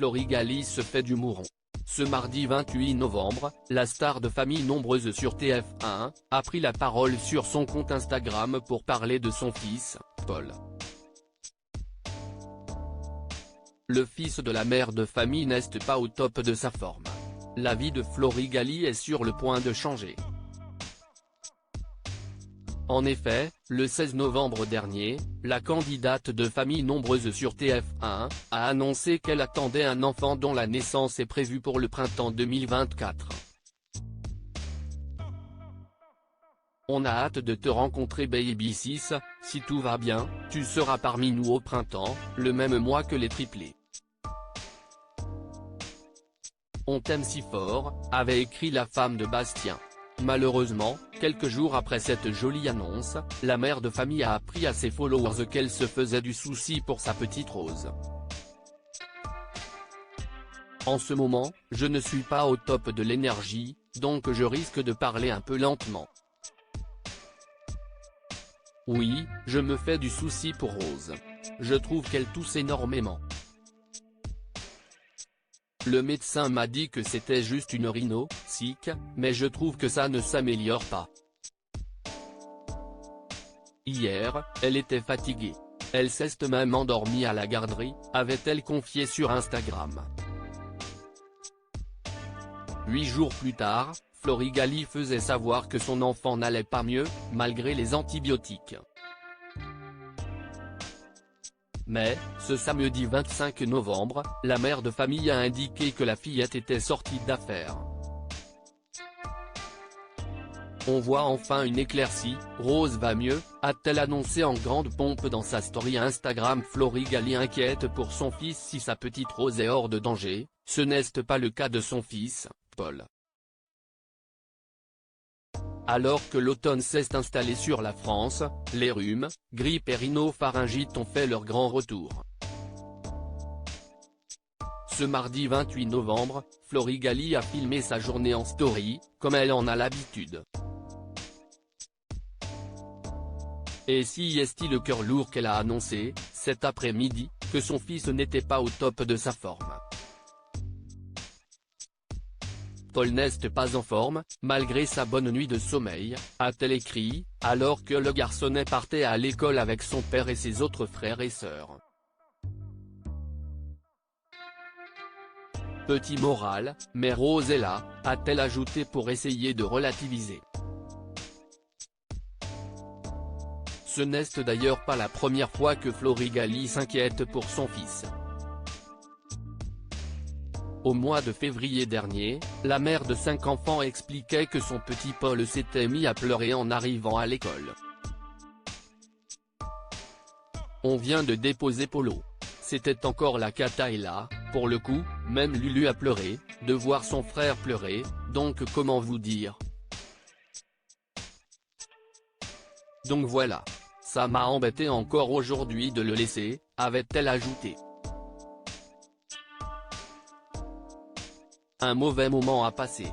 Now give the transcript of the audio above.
Florigali se fait du mouron. Ce mardi 28 novembre, la star de famille nombreuse sur TF1, a pris la parole sur son compte Instagram pour parler de son fils, Paul. Le fils de la mère de famille n'est pas au top de sa forme. La vie de Florigali est sur le point de changer. En effet, le 16 novembre dernier, la candidate de famille nombreuse sur TF1, a annoncé qu'elle attendait un enfant dont la naissance est prévue pour le printemps 2024. On a hâte de te rencontrer Baby 6, si tout va bien, tu seras parmi nous au printemps, le même mois que les triplés. On t'aime si fort, avait écrit la femme de Bastien. Malheureusement, quelques jours après cette jolie annonce, la mère de famille a appris à ses followers qu'elle se faisait du souci pour sa petite Rose. En ce moment, je ne suis pas au top de l'énergie, donc je risque de parler un peu lentement. Oui, je me fais du souci pour Rose. Je trouve qu'elle tousse énormément. Le médecin m'a dit que c'était juste une rhino-cic, mais je trouve que ça ne s'améliore pas. Hier, elle était fatiguée. Elle s'est même endormie à la garderie, avait-elle confié sur Instagram. 8 jours plus tard, Florigali faisait savoir que son enfant n'allait pas mieux, malgré les antibiotiques. Mais, ce samedi 25 novembre, la mère de famille a indiqué que la fillette était sortie d'affaires. On voit enfin une éclaircie, Rose va mieux, a-t-elle annoncé en grande pompe dans sa story Instagram. Florigali inquiète pour son fils si sa petite Rose est hors de danger, ce n'est pas le cas de son fils, Paul. Alors que l'automne s'est installé sur la France, les rhumes, grippe et rhinopharyngite ont fait leur grand retour. Ce mardi 28 novembre, Florigali a filmé sa journée en story, comme elle en a l'habitude. Et si est le cœur lourd qu'elle a annoncé, cet après-midi, que son fils n'était pas au top de sa forme. Paul n'est pas en forme, malgré sa bonne nuit de sommeil, a-t-elle écrit, alors que le garçonnet partait à l'école avec son père et ses autres frères et sœurs. Petit moral, mais Rose est là, a-t-elle ajouté pour essayer de relativiser. Ce n'est d'ailleurs pas la première fois que Florigali s'inquiète pour son fils. Au mois de février dernier, la mère de 5 enfants expliquait que son petit Paul s'était mis à pleurer en arrivant à l'école. On vient de déposer Polo. C'était encore la cata et là, pour le coup, même Lulu a pleuré, de voir son frère pleurer, donc comment vous dire. Donc voilà. Ça m'a embêté encore aujourd'hui de le laisser, avait-elle ajouté. Un mauvais moment à passer.